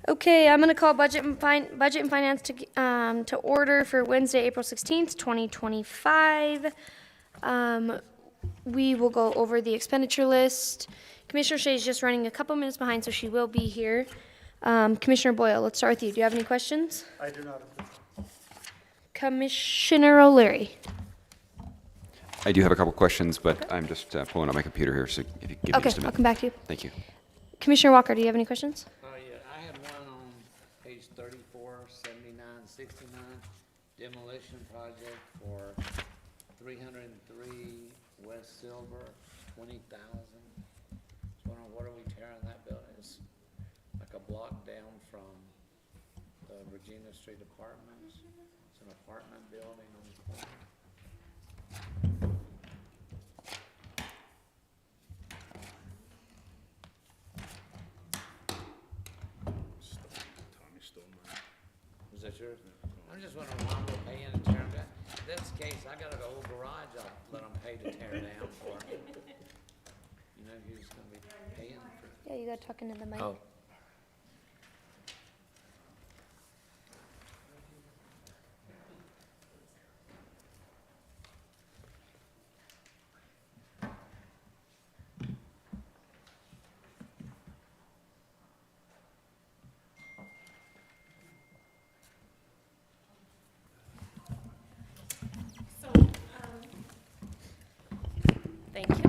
Okay, I'm going to call Budget and Finance to order for Wednesday, April 16th, 2025. We will go over the expenditure list. Commissioner Shea is just running a couple minutes behind, so she will be here. Commissioner Boyle, let's start with you. Do you have any questions? I do not. Commissioner O'Leary. I do have a couple questions, but I'm just pulling up my computer here, so if you give me Okay, just a I'll minute. come back to you. Thank you. Commissioner Walker, do you have any questions? Yeah, I had one on page 34, 79, 69, demolition project for 303 West Silver, 20,000. Just wondering, what are we tearing that building? It's like a block down from the Regina Street Apartments. It's an apartment building on the corner. Tommy stole mine. Is that yours? I'm just wondering why we're paying to tear them down. If that's the case, I got an old garage I'll let them pay to tear down for. You know who's gonna be paying for? Yeah, you got to talk into the mic. Oh. Thank you.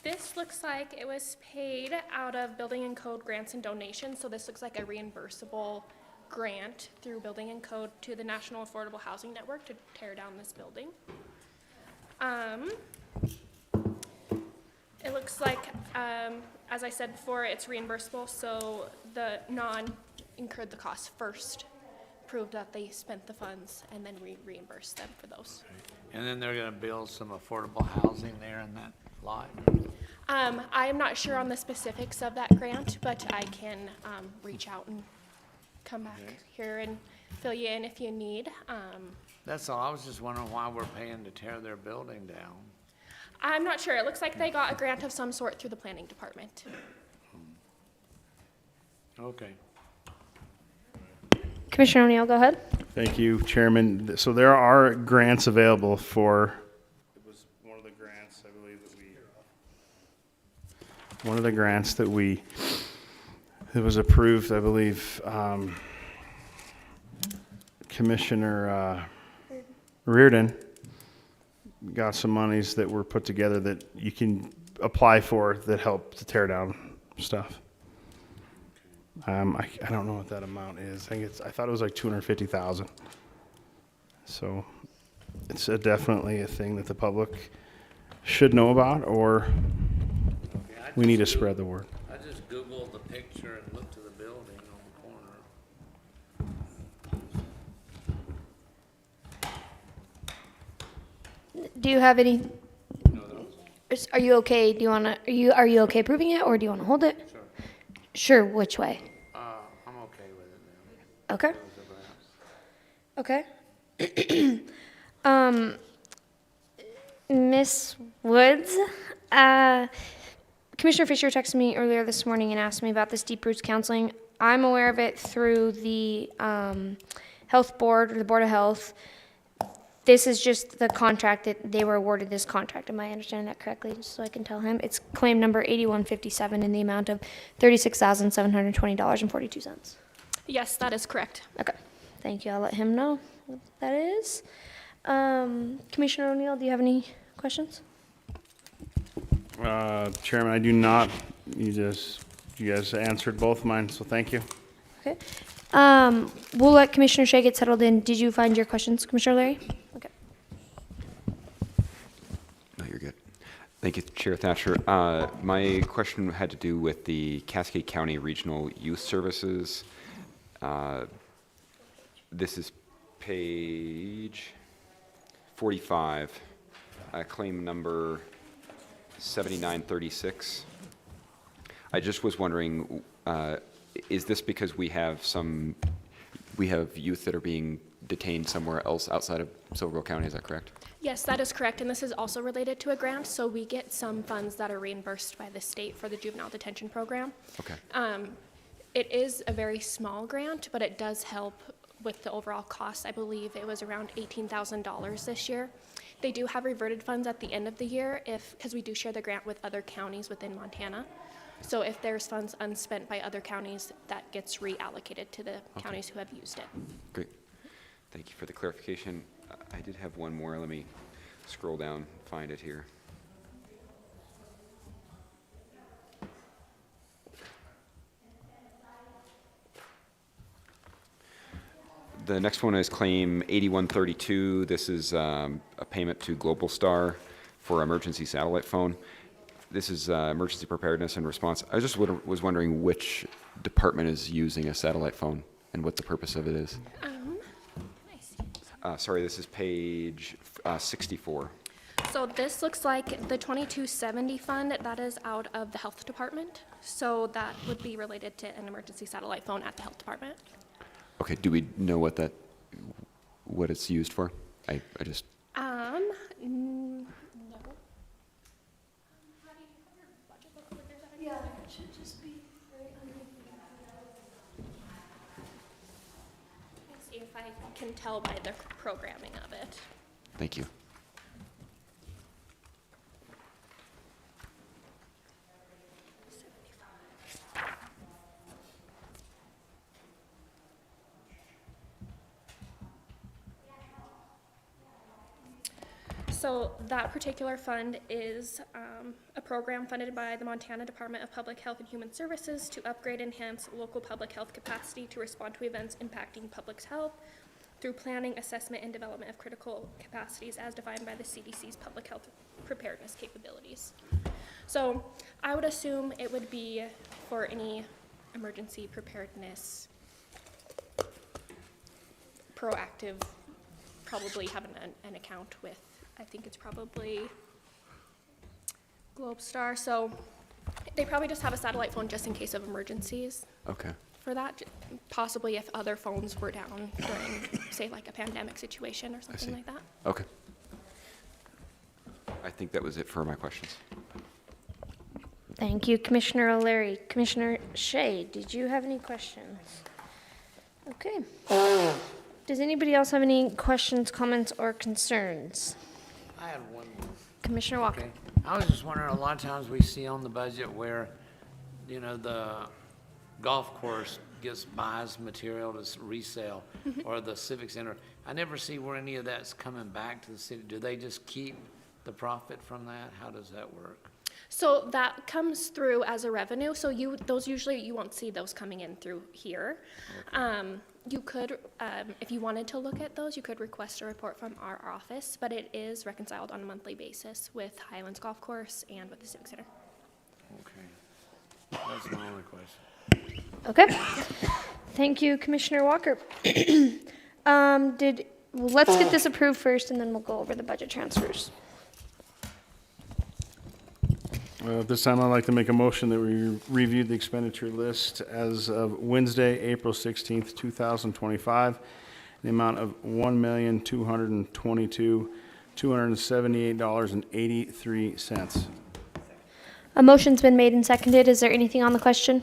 This looks like it was paid out of Building and Code grants and donations, so this looks like a reimbursable grant through Building and Code to the National Affordable Housing Network to tear down this building. It looks like, as I said before, it's reimbursable, so the non-incurred the cost first, proved that they spent the funds, and then we reimburse them for those. And then they're gonna build some affordable housing there in that lot. I am not sure on the specifics of that grant, but I can reach out and come back here and fill you in if you need. That's all. I was just wondering why we're paying to tear their building down. I'm not sure. It looks like they got a grant of some sort through the planning department. Okay. Commissioner O'Neill, go ahead. Thank you, Chairman. So there are grants available for, it was one of the grants, I believe, that was approved, I believe, Commissioner Reardon got some monies that were put together that you can apply for that help to tear down stuff. I don't know what that amount is. I thought it was like 250,000. So it's definitely a thing that the public should know about, or we need to spread the word. I just Googled the picture and looked to the building on the corner. Do you have any? Are you okay? Do you want to? Are you okay approving it, or do you want to hold it? Sure. Sure. Which way? I'm okay with it now. Okay. Okay. Miss Woods, Commissioner Fisher texted me earlier this morning and asked me about this deep roots counseling. I'm aware of it through the health board or the Board of Health. This is just the contract that they were awarded this contract. Am I understanding that correctly? Just so I can tell him. It's claim number 8157 in the amount of $36,720.42. Yes, that is correct. Okay. Thank you. I'll let him know what that is. Commissioner O'Neill, do you have any questions? Chairman, I do not. You guys answered both mine, so thank you. Okay. We'll let Commissioner Shea get settled in. Did you find your questions, Commissioner Larry? Okay. No, you're good. Thank you, Chair Thatcher. My question had to do with the Cascade County Regional Youth Services. This is page 45, claim number 7936. I just was wondering, is this because we have youth that are being detained somewhere else outside of Silverville County? Is that correct? Yes, that is correct, and this is also related to a grant, so we get some funds that are reimbursed by the state for the juvenile detention program. Okay. It is a very small grant, but it does help with the overall cost. I believe it was around $18,000 this year. They do have reverted funds at the end of the year because we do share the grant with other counties within Montana. So if there's funds unspent by other counties, that gets reallocated to the counties who have used it. Great. Thank you for the clarification. I did have one more. Let me scroll down, find it here. The next one is claim 8132. This is a payment to Global Star for emergency satellite phone. This is emergency preparedness and response. I just was wondering which department is using a satellite phone and what the purpose of it is. Sorry, this is page 64. So this looks like the 2270 fund, that is out of the health department. So that would be related to an emergency satellite phone at the health department. Okay, do we know what it's used for? I just, No. How do you have your budget book over there that I Yeah, it should just be right underneath. can see if I can tell by the programming of it. thank you. So that particular fund is a program funded by the Montana Department of Public Health and Human Services to upgrade and enhance local public health capacity to respond to events impacting public health through planning, assessment, and development of critical capacities as defined by the CDC's public health preparedness capabilities. So I would assume it would be for any emergency preparedness, proactive, probably have an account with, I think it's probably Globestar. So they probably just have a satellite phone just in case of emergencies Okay. for that. Possibly if other phones were down during, say, like a pandemic situation or something see. like that. Okay. I think that was it for my questions. Thank you, Commissioner O'Leary. Commissioner Shea, did you have any questions? Okay. Does anybody else have any questions, comments, or concerns? I had one. Commissioner Walker. Okay. I was just wondering, a lot of times we see on the budget where, you know, the golf course buys material to resell, or the civic center. I never see where any of that's coming back to the city. Do they just keep the profit from that? How does that work? So that comes through as a revenue. So those usually, you won't see those coming in through here. You could, if you wanted to look at those, you could request a report from our office, but it is reconciled on a monthly basis with Highlands Golf Course and with the Civic Center. Okay. That's my only question. Okay. Thank you, Commissioner Walker. Let's get this approved first, and then we'll go over the budget transfers. At this time, I'd like to make a motion that we review the expenditure list as of Wednesday, April 16th, 2025, in the amount of $1,222,278.83. A motion's been made and seconded. Is there anything on the question?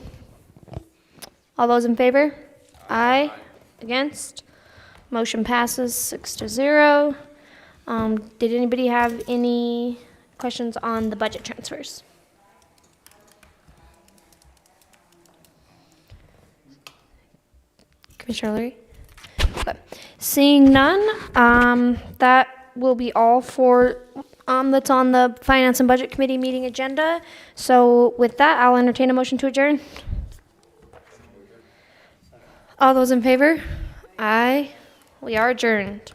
All those in favor? Aye. Against? Motion passes 6-0. Did anybody have any questions on the budget transfers? Commissioner O'Leary? Okay. Seeing none, that will be all for that's on the Finance and Budget Committee meeting agenda. So with that, I'll entertain a motion to adjourn. All those in favor? Aye. We are adjourned.